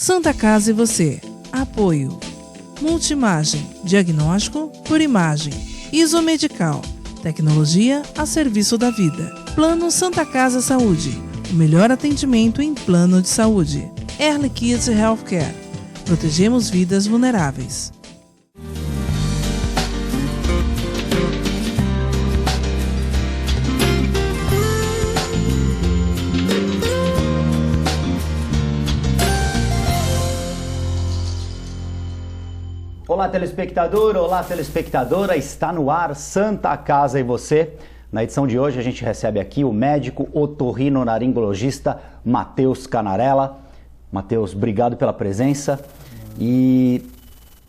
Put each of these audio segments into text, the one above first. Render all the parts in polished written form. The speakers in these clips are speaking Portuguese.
Santa Casa e você. Apoio. Multimagem. Diagnóstico por imagem. Isomedical. Tecnologia a serviço da vida. Plano Santa Casa Saúde. O melhor atendimento em plano de saúde. Early Kids Healthcare. Protegemos vidas vulneráveis. Olá, telespectador, olá, telespectadora, está no ar Santa Casa e você. Na edição de hoje a gente recebe aqui o médico otorrinolaringologista Matheus Canarella. Matheus, obrigado pela presença e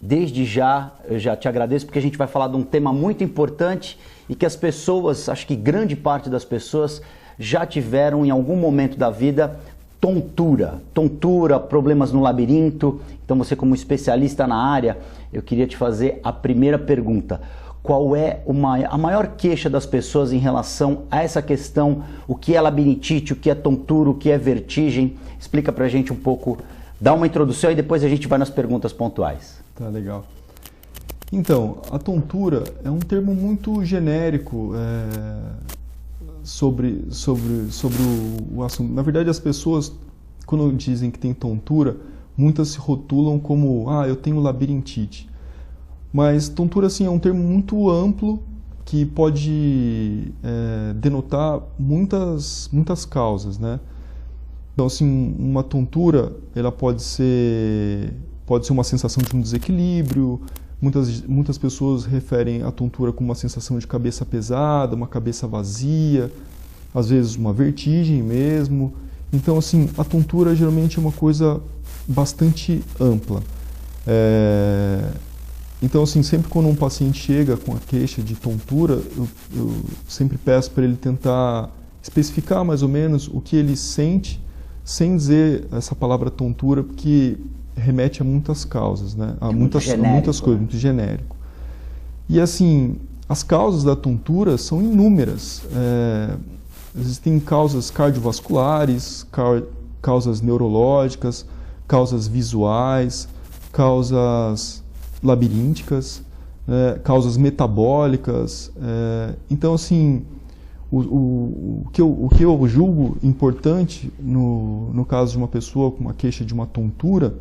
desde já eu já te agradeço porque a gente vai falar de um tema muito importante e que as pessoas, acho que grande parte das pessoas já tiveram em algum momento da vida tontura, problemas no labirinto. Então você, como especialista na área, eu queria te fazer a primeira pergunta. Qual é a maior queixa das pessoas em relação a essa questão? O que é labirintite, o que é tontura, o que é vertigem? Explica pra gente um pouco, dá uma introdução e depois a gente vai nas perguntas pontuais. Tá, legal. Então, a tontura é um termo muito genérico sobre o assunto. Na verdade, as pessoas, quando dizem que tem tontura, muitas se rotulam como, eu tenho labirintite. Mas tontura, assim, é um termo muito amplo que pode denotar muitas causas, né? Então, assim, uma tontura, ela pode ser uma sensação de um desequilíbrio. Muitas pessoas referem a tontura como uma sensação de cabeça pesada, uma cabeça vazia, às vezes uma vertigem mesmo. Então, assim, a tontura geralmente é uma coisa bastante ampla. Então, assim, sempre quando um paciente chega com a queixa de tontura, eu sempre peço para ele tentar especificar mais ou menos o que ele sente, sem dizer essa palavra tontura, porque remete a muitas causas, né? A muitas coisas, muito genérico. E assim, as causas da tontura são inúmeras. Existem causas cardiovasculares, causas neurológicas, causas visuais, causas labirínticas, causas metabólicas. Então, assim, o que eu julgo importante no caso de uma pessoa com uma queixa de uma tontura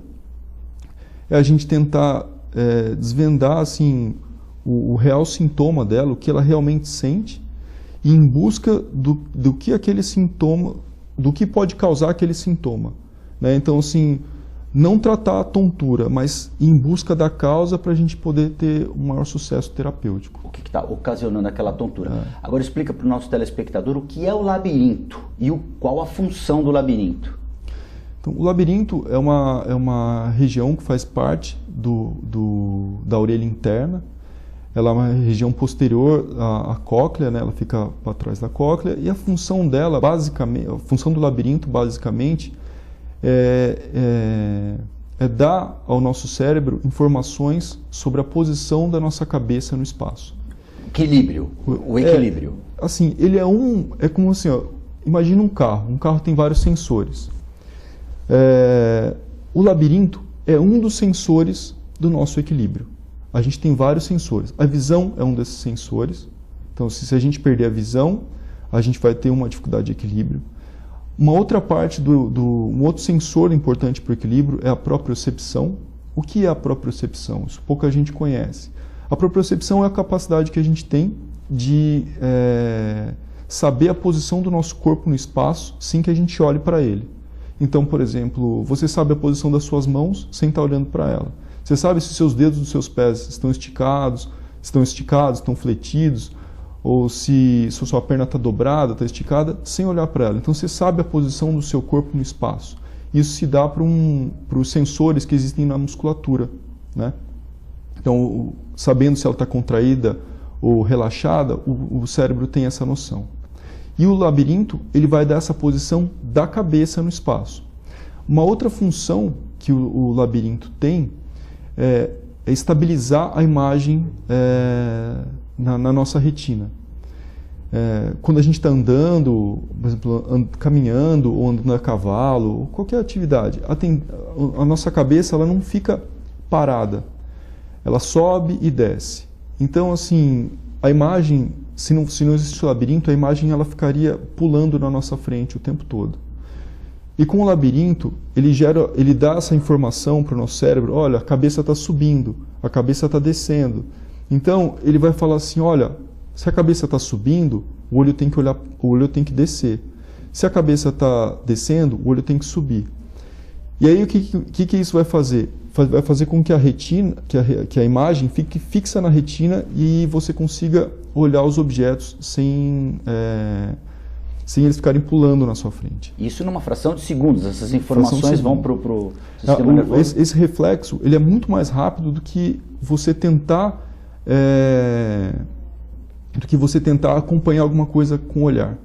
é a gente tentar desvendar assim, o real sintoma dela, o que ela realmente sente, e em busca do que aquele sintoma, do que pode causar aquele sintoma, né? Então, assim, não tratar a tontura, mas ir em busca da causa para a gente poder ter um maior sucesso terapêutico. O que está ocasionando aquela tontura? Agora explica para o nosso telespectador o que é o labirinto e qual a função do labirinto. Então, o labirinto é uma região que faz parte da orelha interna. Ela é uma região posterior à cóclea, né? Ela fica para trás da cóclea, e a função dela, basicamente, a função do labirinto, basicamente, é dar ao nosso cérebro informações sobre a posição da nossa cabeça no espaço. Equilíbrio, o equilíbrio. Assim, ele é como assim, imagina um carro tem vários sensores. O labirinto é um dos sensores do nosso equilíbrio. A gente tem vários sensores. A visão é um desses sensores. Então, se a gente perder a visão, a gente vai ter uma dificuldade de equilíbrio. Uma outra parte um outro sensor importante para o equilíbrio é a propriocepção. O que é a propriocepção? Isso pouca gente conhece. A propriocepção é a capacidade que a gente tem de saber a posição do nosso corpo no espaço sem que a gente olhe para ele. Então, por exemplo, você sabe a posição das suas mãos sem estar olhando para ela. Você sabe se os seus dedos dos seus pés estão esticados, estão fletidos, ou se sua perna está dobrada, está esticada, sem olhar para ela. Então você sabe a posição do seu corpo no espaço. Isso se dá para os sensores que existem na musculatura, né? Então, sabendo se ela está contraída ou relaxada, o cérebro tem essa noção. E o labirinto, ele vai dar essa posição da cabeça no espaço. Uma outra função que o labirinto tem é estabilizar a imagem na nossa retina. Quando a gente está andando, por exemplo, caminhando ou andando a cavalo, ou qualquer atividade, a nossa cabeça ela não fica parada, ela sobe e desce. Então, assim, a imagem, se não existisse o labirinto, a imagem ela ficaria pulando na nossa frente o tempo todo. E com o labirinto, ele dá essa informação para o nosso cérebro: olha, a cabeça está subindo, a cabeça está descendo. Então, ele vai falar assim: olha, se a cabeça está subindo, o olho tem que olhar, o olho tem que descer. Se a cabeça está descendo, o olho tem que subir. E aí o que isso vai fazer? Vai fazer com que a retina, que a imagem fique fixa na retina e você consiga olhar os objetos sem eles ficarem pulando na sua frente. Isso numa fração de segundos. Essas informações vão para o sistema nervoso? Esse reflexo ele é muito mais rápido do que você tentar acompanhar alguma coisa com o olhar.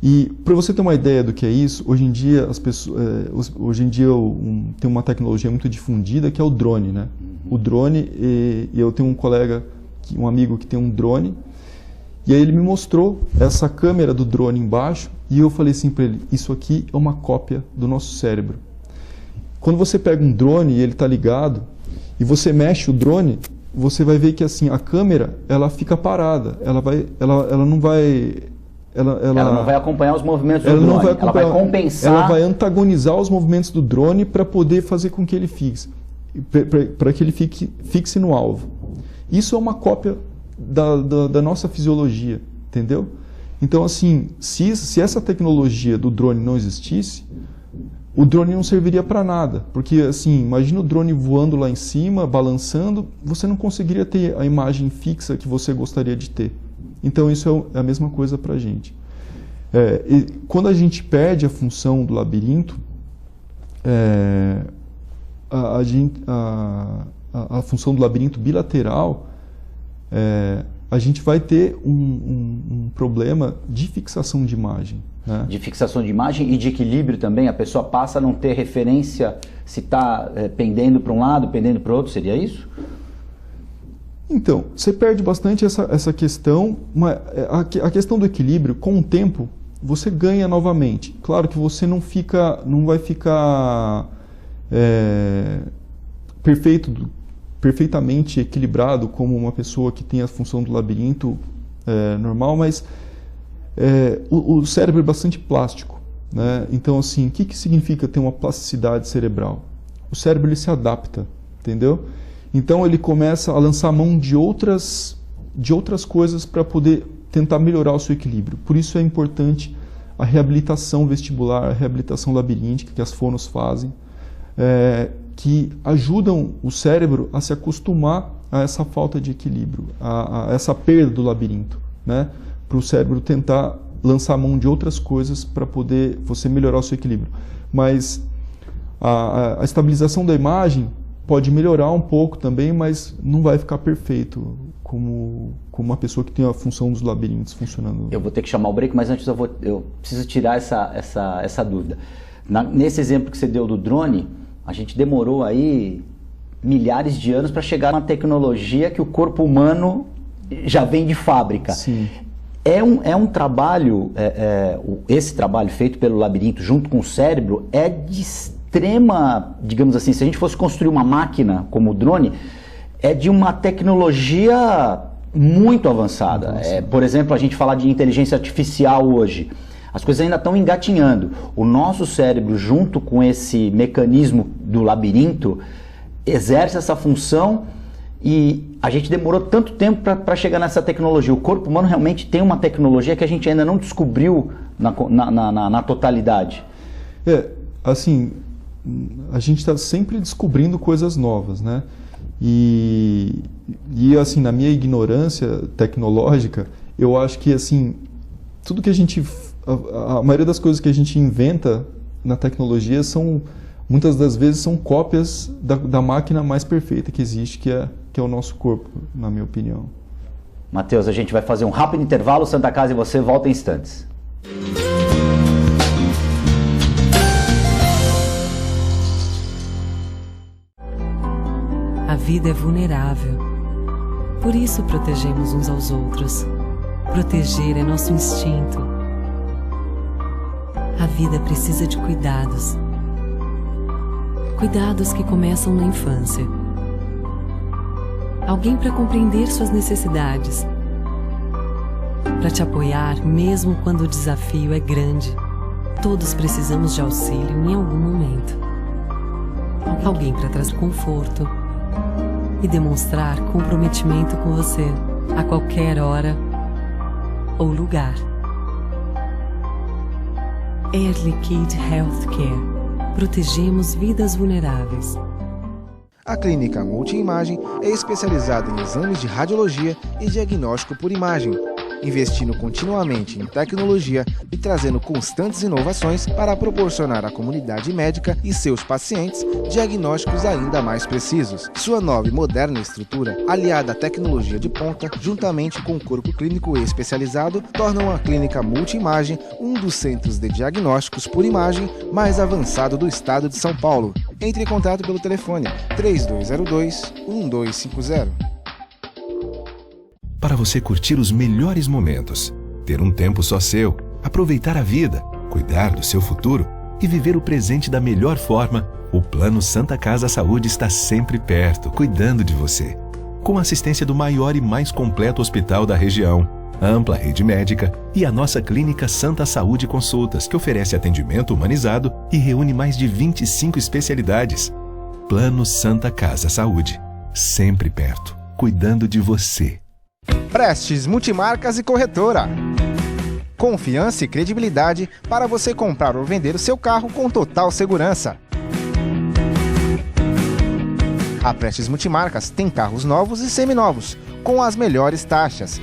E para você ter uma ideia do que é isso, hoje em dia tem uma tecnologia muito difundida que é o drone, né? O drone, eu tenho um amigo que tem um drone, e aí ele me mostrou essa câmera do drone embaixo, e eu falei assim para ele: isso aqui é uma cópia do nosso cérebro. Quando você pega um drone e ele está ligado, e você mexe o drone, você vai ver que assim a câmera ela fica parada, ela não vai acompanhar os movimentos do drone, ela vai compensar. Ela vai antagonizar os movimentos do drone para poder fazer com que ele fixe, para que ele fixe no alvo. Isso é uma cópia da nossa fisiologia, entendeu? Então, assim, se essa tecnologia do drone não existisse, o drone não serviria para nada, porque assim, imagina o drone voando lá em cima, balançando, você não conseguiria ter a imagem fixa que você gostaria de ter. Então isso é a mesma coisa para a gente. E quando a gente perde a função do labirinto, a função do labirinto bilateral, a gente vai ter um problema de fixação de imagem. Né? De fixação de imagem e de equilíbrio também. A pessoa passa a não ter referência se está pendendo para um lado, pendendo para o outro. Seria isso? Então, você perde bastante essa questão, mas a questão do equilíbrio, com o tempo, você ganha novamente. Claro que você não vai ficar perfeitamente equilibrado como uma pessoa que tem a função do labirinto normal, mas o cérebro é bastante plástico, né? Então, assim, o que significa ter uma plasticidade cerebral? O cérebro ele se adapta, entendeu? Então ele começa a lançar mão de outras coisas para poder tentar melhorar o seu equilíbrio. Por isso é importante a reabilitação vestibular, a reabilitação labiríntica que as fonos fazem, que ajudam o cérebro a se acostumar a essa falta de equilíbrio, a essa perda do labirinto, né? Para o cérebro tentar lançar mão de outras coisas para poder você melhorar o seu equilíbrio. Mas a estabilização da imagem pode melhorar um pouco também, mas não vai ficar perfeito como uma pessoa que tem a função dos labirintos funcionando. Eu vou ter que chamar o break, mas antes eu preciso tirar essa dúvida. Nesse exemplo que você deu do drone, a gente demorou aí milhares de anos para chegar numa tecnologia que o corpo humano já vem de fábrica. Sim. É um trabalho, esse trabalho feito pelo labirinto junto com o cérebro é de extrema, digamos assim, se a gente fosse construir uma máquina como o drone, é de uma tecnologia muito avançada. Por exemplo, a gente falar de inteligência artificial hoje, as coisas ainda estão engatinhando. O nosso cérebro, junto com esse mecanismo do labirinto, exerce essa função e a gente demorou tanto tempo para chegar nessa tecnologia. O corpo humano realmente tem uma tecnologia que a gente ainda não descobriu na totalidade. Assim, a gente está sempre descobrindo coisas novas, né? E assim, na minha ignorância tecnológica, eu acho que assim, tudo que a maioria das coisas que a gente inventa na tecnologia muitas das vezes são cópias da máquina mais perfeita que existe, que é o nosso corpo, na minha opinião. Matheus, a gente vai fazer um rápido intervalo, Santa Casa e você volta em instantes. A vida é vulnerável. Por isso protegemos uns aos outros. Proteger é nosso instinto. A vida precisa de cuidados. Cuidados que começam na infância. Alguém para compreender suas necessidades. Para te apoiar mesmo quando o desafio é grande. Todos precisamos de auxílio em algum momento. Alguém para trazer conforto e demonstrar comprometimento com você a qualquer hora ou lugar. Air Liquide Healthcare. Protegemos vidas vulneráveis. A Clínica Multiimagem é especializada em exames de radiologia e diagnóstico por imagem, investindo continuamente em tecnologia e trazendo constantes inovações para proporcionar à comunidade médica e seus pacientes diagnósticos ainda mais precisos. Sua nova e moderna estrutura, aliada à tecnologia de ponta, juntamente com o corpo clínico especializado, tornam a Clínica Multiimagem um dos centros de diagnósticos por imagem mais avançado do estado de São Paulo. Entre em contato pelo telefone 3202-1250. Para você curtir os melhores momentos, ter um tempo só seu, aproveitar a vida, cuidar do seu futuro e viver o presente da melhor forma, o Plano Santa Casa Saúde está sempre perto, cuidando de você. Com a assistência do maior e mais completo hospital da região, ampla rede médica e a nossa Clínica Santa Saúde Consultas, que oferece atendimento humanizado e reúne mais de 25 especialidades. Plano Santa Casa Saúde, sempre perto, cuidando de você. Prestes Multimarcas e Corretora. Confiança e credibilidade para você comprar ou vender o seu carro com total segurança. A Prestes Multimarcas tem carros novos e seminovos, com as melhores taxas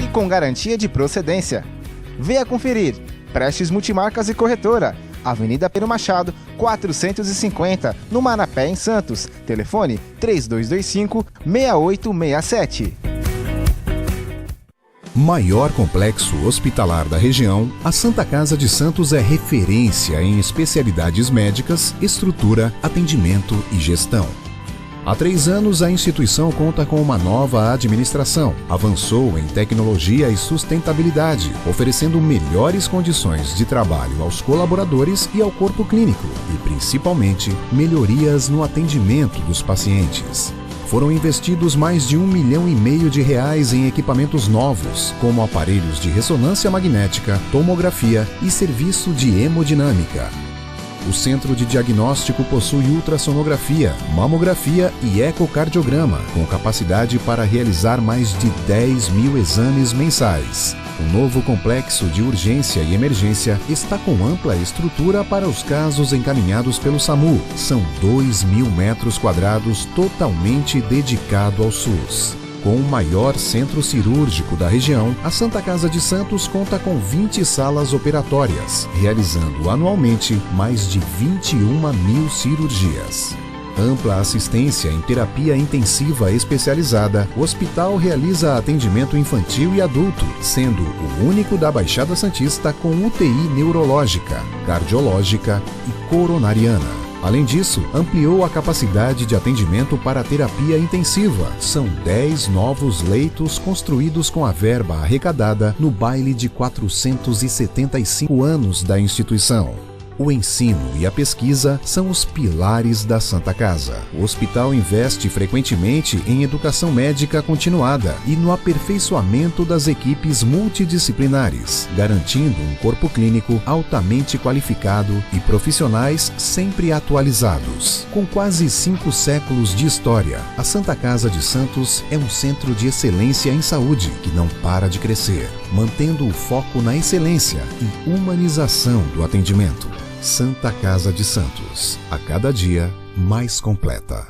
e com garantia de procedência. Venha conferir. Prestes Multimarcas e Corretora. Avenida Pedro Machado, 450, no Marapé, em Santos. Telefone 3225-6867. Maior complexo hospitalar da região, a Santa Casa de Santos é referência em especialidades médicas, estrutura, atendimento e gestão. Há 3 anos, a instituição conta com uma nova administração. Avançou em tecnologia e sustentabilidade, oferecendo melhores condições de trabalho aos colaboradores e ao corpo clínico, e principalmente melhorias no atendimento dos pacientes. Foram investidos mais de R$1,5 milhão em equipamentos novos, como aparelhos de ressonância magnética, tomografia e serviço de hemodinâmica. O Centro de Diagnóstico possui ultrassonografia, mamografia e ecocardiograma, com capacidade para realizar mais de 10 mil exames mensais. O novo complexo de urgência e emergência está com ampla estrutura para os casos encaminhados pelo SAMU. São 2.000 metros quadrados totalmente dedicado ao SUS. Com o maior centro cirúrgico da região, a Santa Casa de Santos conta com 20 salas operatórias, realizando anualmente mais de 21 mil cirurgias. Ampla assistência em terapia intensiva especializada, o hospital realiza atendimento infantil e adulto, sendo o único da Baixada Santista com UTI neurológica, cardiológica e coronariana. Além disso, ampliou a capacidade de atendimento para a terapia intensiva. São 10 novos leitos construídos com a verba arrecadada no baile de 475 anos da instituição. O ensino e a pesquisa são os pilares da Santa Casa. O hospital investe frequentemente em educação médica continuada e no aperfeiçoamento das equipes multidisciplinares, garantindo um corpo clínico altamente qualificado e profissionais sempre atualizados. Com quase 5 séculos de história, a Santa Casa de Santos é um centro de excelência em saúde que não para de crescer, mantendo o foco na excelência e humanização do atendimento. Santa Casa de Santos, a cada dia mais completa.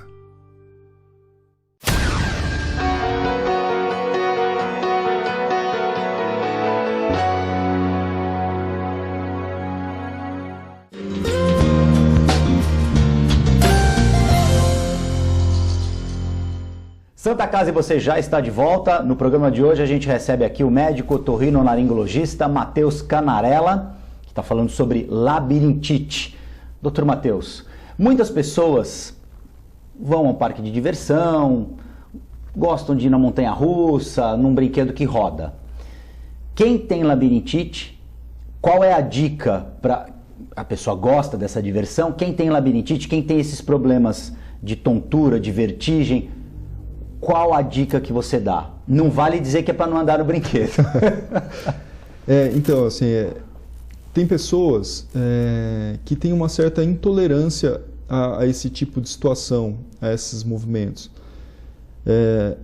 Santa Casa e você já está de volta. No programa de hoje a gente recebe aqui o médico otorrinolaringologista Matheus Canarella, que está falando sobre labirintite. Doutor Matheus, muitas pessoas vão ao parque de diversão, gostam de ir na montanha-russa, num brinquedo que roda. Quem tem labirintite, qual é a dica para... A pessoa gosta dessa diversão? Quem tem labirintite, quem tem esses problemas de tontura, de vertigem, qual a dica que você dá? Não vale dizer que é para não andar no brinquedo. Então, assim, tem pessoas que têm uma certa intolerância a esse tipo de situação, a esses movimentos.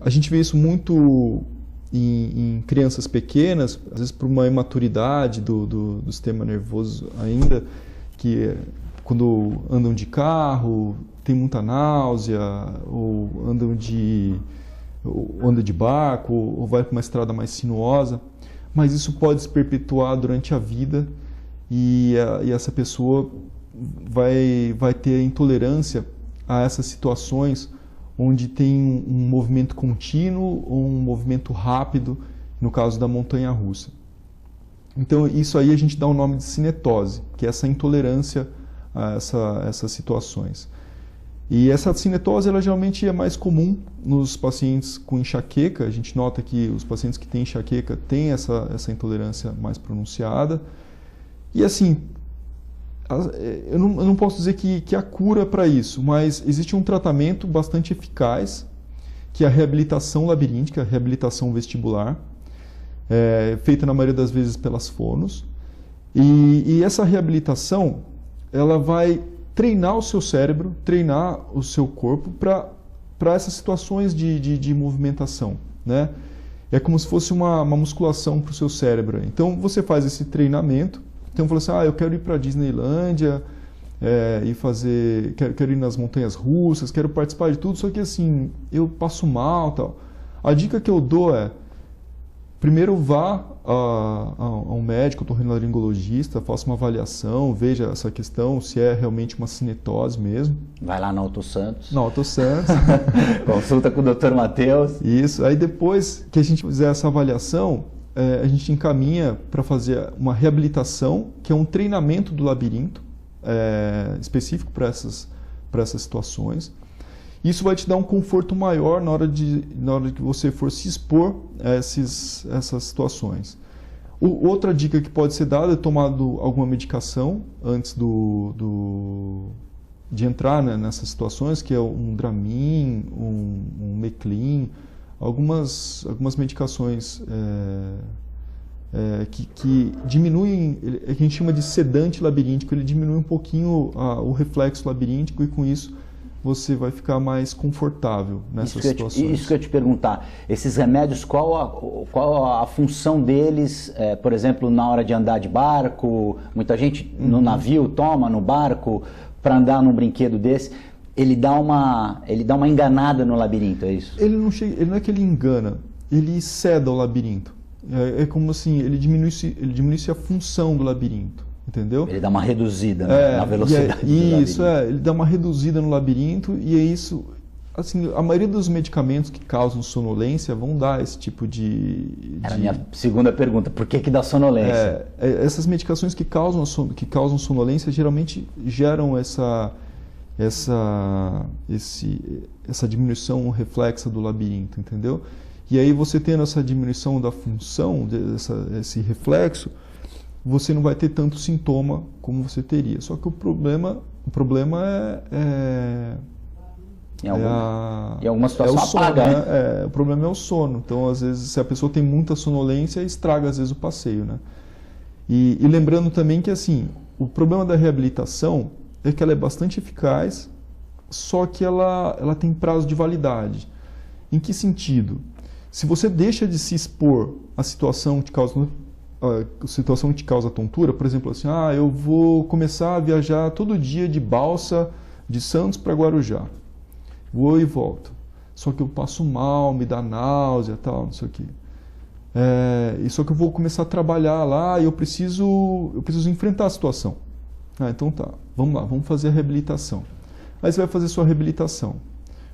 A gente vê isso muito em crianças pequenas, às vezes por uma imaturidade do sistema nervoso ainda, que quando andam de carro, tem muita náusea, ou andam de barco, ou vai para uma estrada mais sinuosa, mas isso pode se perpetuar durante a vida e essa pessoa vai ter intolerância a essas situações onde tem um movimento contínuo ou um movimento rápido, no caso da montanha-russa. Então, isso aí a gente dá o nome de cinetose, que é essa intolerância a essas situações. E essa cinetose, ela geralmente é mais comum nos pacientes com enxaqueca. A gente nota que os pacientes que têm enxaqueca têm essa intolerância mais pronunciada. E assim, eu não posso dizer que há cura para isso, mas existe um tratamento bastante eficaz, que é a reabilitação labiríntica, a reabilitação vestibular, feita na maioria das vezes pelas fonos. E essa reabilitação, ela vai treinar o seu cérebro, treinar o seu corpo para essas situações de movimentação, né? É como se fosse uma musculação para o seu cérebro. Então, você faz esse treinamento. Então, eu falo assim, eu quero ir para a Disneylândia e quero ir nas montanhas russas, quero participar de tudo, só que assim, eu passo mal, tal. A dica que eu dou é, primeiro vá a um médico, otorrinolaringologista, faça uma avaliação, veja essa questão, se é realmente uma cinetose mesmo. Vai lá na Auto Santos. Na Auto Santos. Consulta com o Dr. Matheus. Isso. Aí depois que a gente fizer essa avaliação, a gente encaminha para fazer uma reabilitação, que é um treinamento do labirinto específico para essas situações. Isso vai te dar um conforto maior na hora que você for se expor a essas situações. Outra dica que pode ser dada é tomar alguma medicação antes de entrar, né, nessas situações, que é um Dramin, um Meclin, algumas medicações que diminuem, que a gente chama de sedante labiríntico, ele diminui um pouquinho o reflexo labiríntico e com isso você vai ficar mais confortável nessas situações. Isso que eu ia te perguntar. Esses remédios, qual a função deles, por exemplo, na hora de andar de barco? Muita gente no navio toma, no barco, para andar num brinquedo desse. Ele dá uma enganada no labirinto, é isso? Ele não é que ele engana, ele ceda o labirinto. É como assim, ele diminui a função do labirinto. Entendeu? Ele dá uma reduzida na velocidade do isso, labirinto. Ele dá uma reduzida no labirinto e é isso. Assim, a maioria dos medicamentos que causam sonolência vão dar esse tipo de... Era a minha segunda pergunta, por que dá sonolência? Essas medicações que causam sonolência geralmente geram essa diminuição reflexa do labirinto, entendeu? E aí você tendo essa diminuição da função, esse reflexo, você não vai ter tanto sintoma como você teria. Só que o problema em alguma situação apaga, né? O problema é o sono. Então, às vezes, se a pessoa tem muita sonolência, estraga às vezes o passeio, né? E lembrando também que assim, o problema da reabilitação é que ela é bastante eficaz, só que ela tem prazo de validade. Em que sentido? Se você deixa de se expor à situação que te causa tontura, por exemplo, assim, eu vou começar a viajar todo dia de balsa de Santos para Guarujá. Vou e volto. Só que eu passo mal, me dá náusea, tal, não sei o quê. Só que eu vou começar a trabalhar lá e eu preciso enfrentar a situação. Então tá, vamos lá, vamos fazer a reabilitação. Aí você vai fazer sua reabilitação.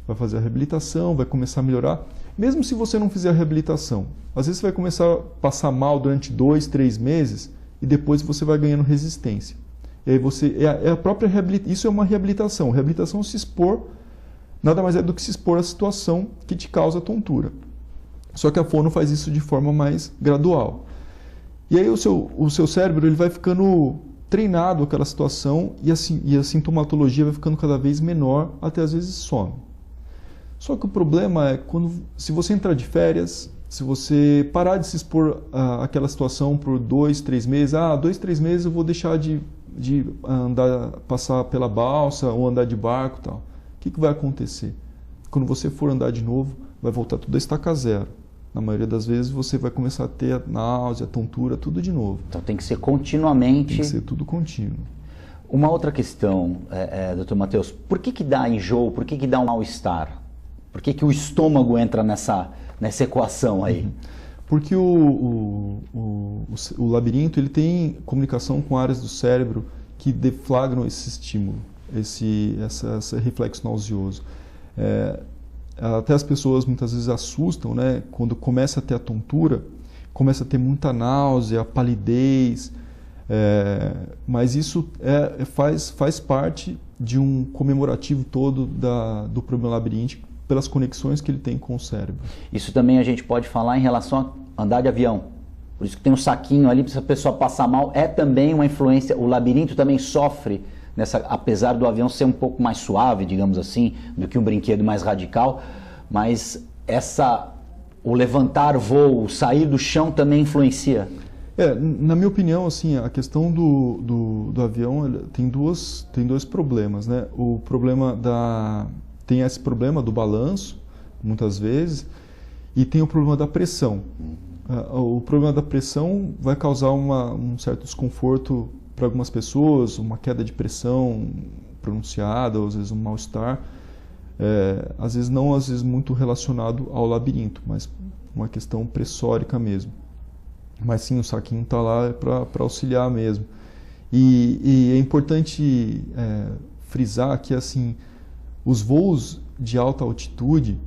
Vai fazer a reabilitação, vai começar a melhorar. Mesmo se você não fizer a reabilitação, às vezes você vai começar a passar mal durante 2, 3 meses e depois você vai ganhando resistência. E aí a própria reabilitação. Isso é uma reabilitação. Reabilitação é se expor nada mais é do que se expor à situação que te causa tontura. Só que a fono faz isso de forma mais gradual. E aí o seu cérebro ele vai ficando treinado àquela situação e a sintomatologia vai ficando cada vez menor, até às vezes some. Só que o problema é se você entrar de férias, se você parar de se expor àquela situação por 2, 3 meses, 2, 3 meses eu vou deixar de passar pela balsa ou andar de barco e tal. O que vai acontecer? Quando você for andar de novo, vai voltar tudo a estaca zero. Na maioria das vezes você vai começar a ter a náusea, a tontura, tudo de novo. Então tem que ser continuamente... Tem que ser tudo contínuo. Uma outra questão, Dr. Matheus, por que dá enjoo, por que dá um mal-estar? Por que o estômago entra nessa equação aí? Porque o labirinto ele tem comunicação com áreas do cérebro que deflagram esse estímulo, esse reflexo nauseoso. Até as pessoas muitas vezes assustam, né? Quando começa a ter a tontura, começa a ter muita náusea, palidez, mas isso faz parte de um comemorativo todo do problema labiríntico, pelas conexões que ele tem com o cérebro. Isso também a gente pode falar em relação a andar de avião. Por isso que tem um saquinho ali, se a pessoa passar mal, é também uma influência, o labirinto também sofre, apesar do avião ser um pouco mais suave, digamos assim, do que um brinquedo mais radical, mas o levantar voo, o sair do chão também influencia. Na minha opinião, assim, a questão do avião tem dois problemas, né? O problema tem esse problema do balanço, muitas vezes, e tem o problema da pressão. O problema da pressão vai causar um certo desconforto para algumas pessoas, uma queda de pressão pronunciada, ou às vezes um mal-estar, às vezes muito relacionado ao labirinto, mas uma questão pressórica mesmo. Mas sim, o saquinho está lá para auxiliar mesmo. E é importante frisar que assim, os voos de alta altitude,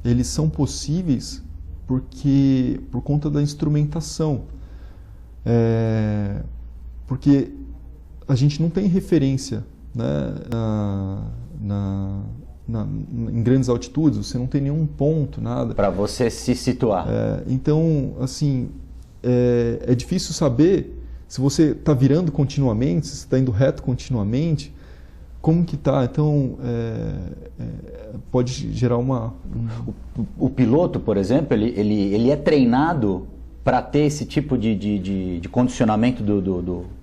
eles são possíveis por conta da instrumentação. Porque a gente não tem referência, né, em grandes altitudes, você não tem nenhum ponto, nada. Para você se situar. Então, assim, é difícil saber se você está virando continuamente, se você está indo reto continuamente, como que está. Então, pode gerar O piloto, por exemplo, ele é treinado para ter esse tipo de condicionamento do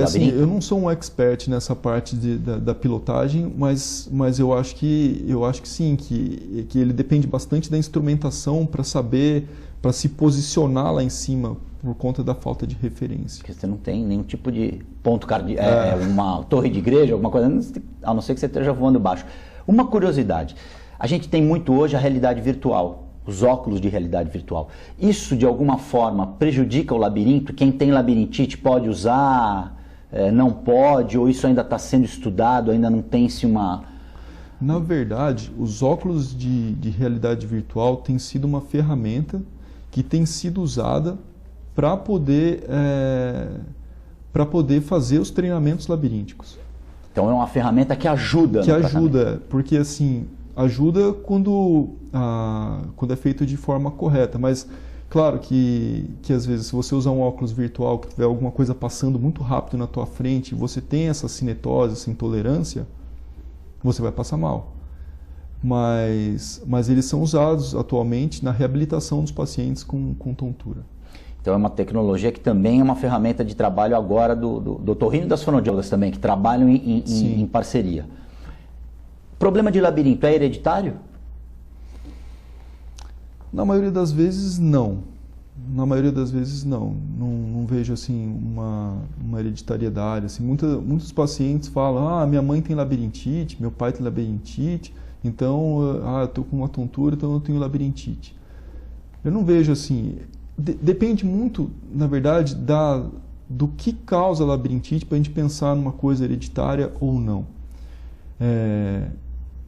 assim, eu não sou um expert nessa parte da pilotagem, mas eu acho que sim, que ele depende bastante da instrumentação para saber, para se posicionar lá em cima, por conta da falta de referência. Porque você não tem nenhum tipo de ponto cardíaco, uma torre de igreja, alguma coisa, a não ser que você esteja voando baixo. Uma curiosidade, a gente tem muito hoje a realidade virtual, os óculos de realidade virtual. Isso, de alguma forma, prejudica o labirinto? Quem tem labirintite pode usar, não pode, ou isso ainda está sendo estudado, ainda não tem-se uma... Na verdade, os óculos de realidade virtual têm sido uma ferramenta que tem sido usada para poder fazer os treinamentos labirínticos. Então é uma ferramenta que ajuda. Que ajuda, porque assim, ajuda quando é feito de forma correta, mas claro que às vezes se você usar um óculos virtual que tiver alguma coisa passando muito rápido na tua frente e você tem essa cinetose, essa intolerância, você vai passar mal. Mas eles são usados atualmente na reabilitação dos pacientes com tontura. Então é uma tecnologia que também é uma ferramenta de trabalho agora do otorrino e das fonoaudiólogas também, que trabalham em parceria. Problema de labirinto é hereditario? Na maioria das vezes, não. Na maioria das vezes, não. Não vejo assim uma hereditariedade. Assim, muitos pacientes falam, minha mãe tem labirintite, meu pai tem labirintite, então eu estou com uma tontura, então eu tenho labirintite. Eu não vejo assim... Depende muito, na verdade, do que causa a labirintite para a gente pensar numa coisa hereditária ou não.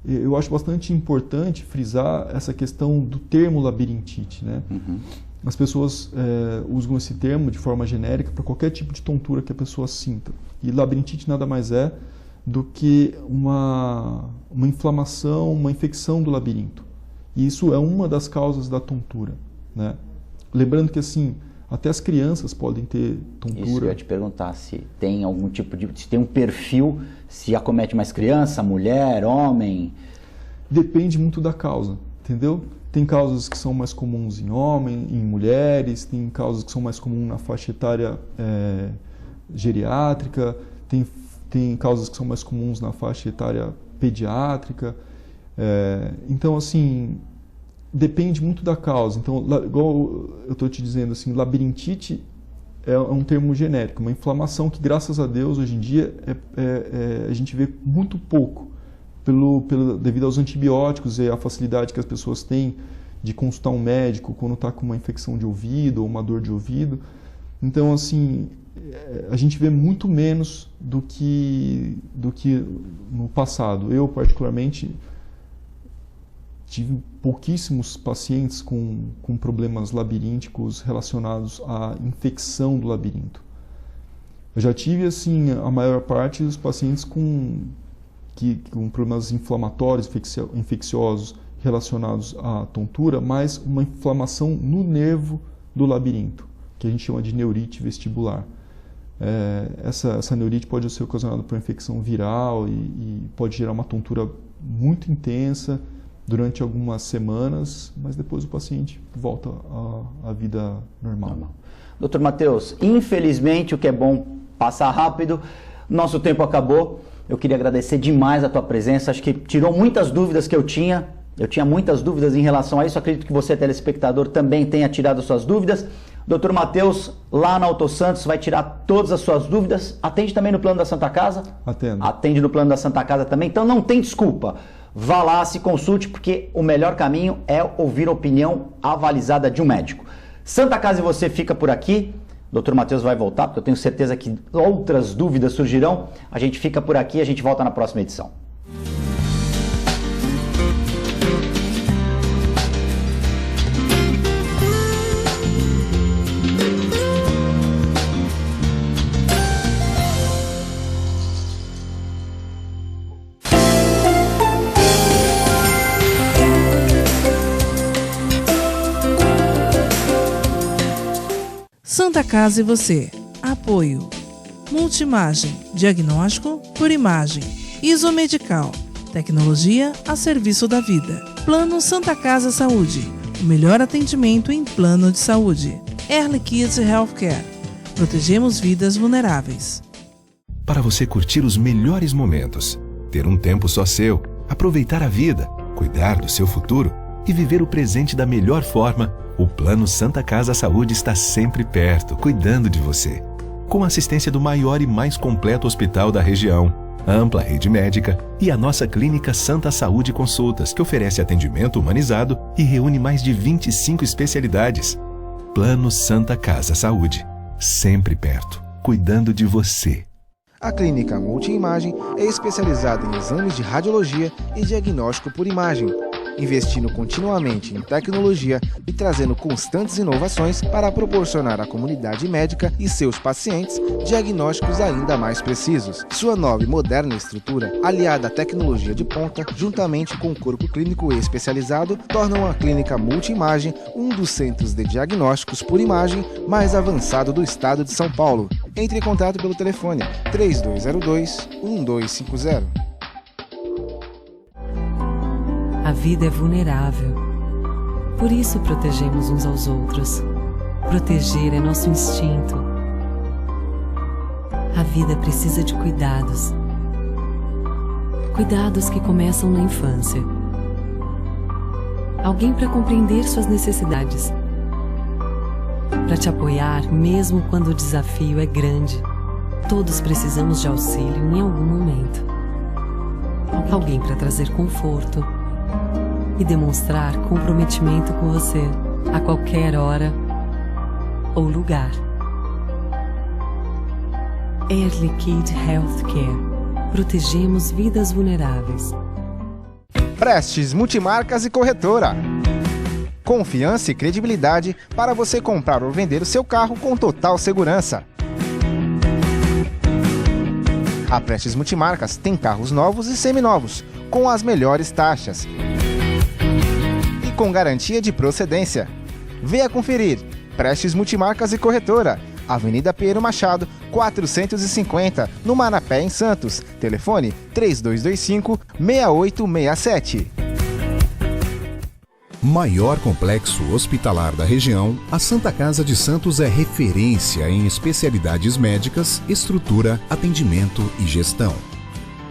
Eu acho bastante importante frisar essa questão do termo labirintite, né? Uhum. As pessoas usam esse termo de forma genérica para qualquer tipo de tontura que a pessoa sinta. E labirintite nada mais é do que uma inflamação, uma infecção do labirinto. E isso é uma das causas da tontura, né? Lembrando que assim, até as crianças podem ter tontura. Isso eu ia te perguntar, se tem algum tipo de... se tem um perfil, se acomete mais criança, mulher, homem... Depende muito da causa, entendeu? Tem causas que são mais comuns em homens, em mulheres, tem causas que são mais comuns na faixa etária geriátrica, tem causas que são mais comuns na faixa etária pediátrica. Então, assim, depende muito da causa. Então, igual eu estou te dizendo, assim, labirintite é um termo genérico, uma inflamação que, graças a Deus, hoje em dia, a gente vê muito pouco, devido aos antibióticos e a facilidade que as pessoas têm de consultar um médico quando está com uma infecção de ouvido ou uma dor de ouvido. Então, assim, a gente vê muito menos do que no passado. Eu, particularmente, tive pouquíssimos pacientes com problemas labirínticos relacionados à infecção do labirinto. Eu já tive, assim, a maior parte dos pacientes com problemas inflamatórios, infecciosos relacionados à tontura, mas uma inflamação no nervo do labirinto, que a gente chama de neurite vestibular. Essa neurite pode ser ocasionada por uma infecção viral e pode gerar uma tontura muito intensa durante algumas semanas, mas depois o paciente volta à vida normal. Dr. Matheus, infelizmente o que é bom passa rápido, nosso tempo acabou. Eu queria agradecer demais a tua presença, acho que tirou muitas dúvidas que eu tinha muitas dúvidas em relação a isso, acredito que você, telespectador, também tenha tirado as suas dúvidas. Dr. Matheus, lá na Auto Santos, vai tirar todas as suas dúvidas, atende também no plano da Santa Casa? Atendo. Atende no plano da Santa Casa também, então não tem desculpa, vá lá, se consulte, porque o melhor caminho é ouvir a opinião avalizada de um médico. Santa Casa e você fica por aqui. Dr. Matheus vai voltar, porque eu tenho certeza que outras dúvidas surgirão. A gente fica por aqui e a gente volta na próxima edição. Santa Casa e você. Apoio. Multimagem. Diagnóstico por imagem. Isomedical. Tecnologia a serviço da vida. Plano Santa Casa Saúde. O melhor atendimento em plano de saúde. Early Kids Healthcare. Protegemos vidas vulneráveis. Para você curtir os melhores momentos, ter um tempo só seu, aproveitar a vida, cuidar do seu futuro e viver o presente da melhor forma, o Plano Santa Casa Saúde está sempre perto, cuidando de você. Com a assistência do maior e mais completo hospital da região, ampla rede médica e a nossa clínica Santa Saúde Consultas, que oferece atendimento humanizado e reúne mais de 25 especialidades. Plano Santa Casa Saúde, sempre perto, cuidando de você. A Clínica Multimagem é especializada em exames de radiologia e diagnóstico por imagem, investindo continuamente em tecnologia e trazendo constantes inovações para proporcionar à comunidade médica e seus pacientes diagnósticos ainda mais precisos. Sua nova e moderna estrutura, aliada à tecnologia de ponta, juntamente com o corpo clínico especializado, tornam a Clínica Multimagem um dos centros de diagnósticos por imagem mais avançado do estado de São Paulo. Entre em contato pelo telefone 3202-1250. A vida é vulnerável. Por isso protegemos uns aos outros. Proteger é nosso instinto. A vida precisa de cuidados. Cuidados que começam na infância. Alguém para compreender suas necessidades. Para te apoiar mesmo quando o desafio é grande. Todos precisamos de auxílio em algum momento. Alguém para trazer conforto e demonstrar comprometimento com você a qualquer hora ou lugar. Early Kid Healthcare. Protegemos vidas vulneráveis. Prestes Multimarcas e Corretora. Confiança e credibilidade para você comprar ou vender o seu carro com total segurança. A Prestes Multimarcas tem carros novos e seminovos, com as melhores taxas e com garantia de procedência. Venha conferir. Prestes Multimarcas e Corretora, Avenida Pinheiro Machado, 450, no Manapé, em Santos. Telefone 3225-6867. Maior complexo hospitalar da região, a Santa Casa de Santos é referência em especialidades médicas, estrutura, atendimento e gestão.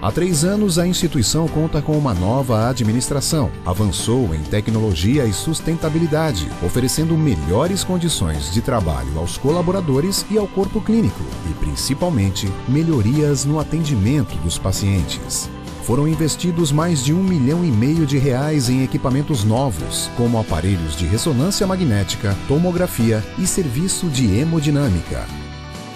Há 3 anos, a instituição conta com uma nova administração. Avançou em tecnologia e sustentabilidade, oferecendo melhores condições de trabalho aos colaboradores e ao corpo clínico, e principalmente melhorias no atendimento dos pacientes. Foram investidos mais de R$1,5 milhão em equipamentos novos, como aparelhos de ressonância magnética, tomografia e serviço de hemodinâmica.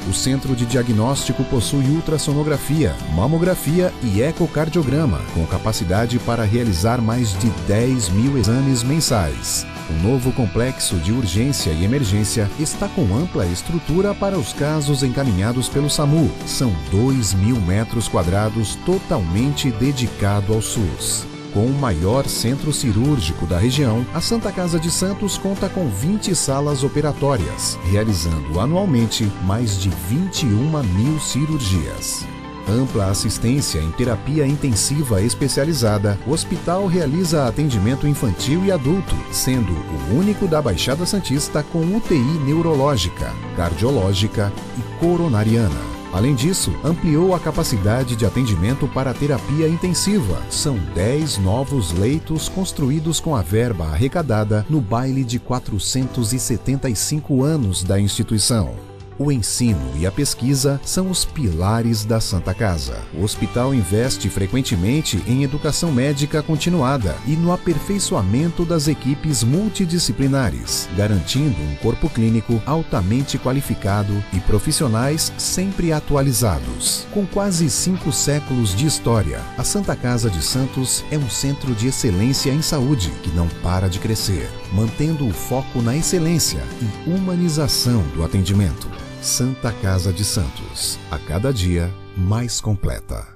O Centro de Diagnóstico possui ultrassonografia, mamografia e ecocardiograma, com capacidade para realizar mais de 10 mil exames mensais. O novo complexo de urgência e emergência está com ampla estrutura para os casos encaminhados pelo SAMU. São 2.000 metros quadrados totalmente dedicado ao SUS. Com o maior centro cirúrgico da região, a Santa Casa de Santos conta com 20 salas operatórias, realizando anualmente mais de 21 mil cirurgias. Ampla assistência em terapia intensiva especializada, o hospital realiza atendimento infantil e adulto, sendo o único da Baixada Santista com UTI neurológica, cardiológica e coronariana. Além disso, ampliou a capacidade de atendimento para a terapia intensiva. São 10 novos leitos construídos com a verba arrecadada no baile de 475 anos da instituição. O ensino e a pesquisa são os pilares da Santa Casa. O hospital investe frequentemente em educação médica continuada e no aperfeiçoamento das equipes multidisciplinares, garantindo um corpo clínico altamente qualificado e profissionais sempre atualizados. Com quase 5 séculos de história, a Santa Casa de Santos é um centro de excelência em saúde que não para de crescer, mantendo o foco na excelência e humanização do atendimento. Santa Casa de Santos, a cada dia mais completa.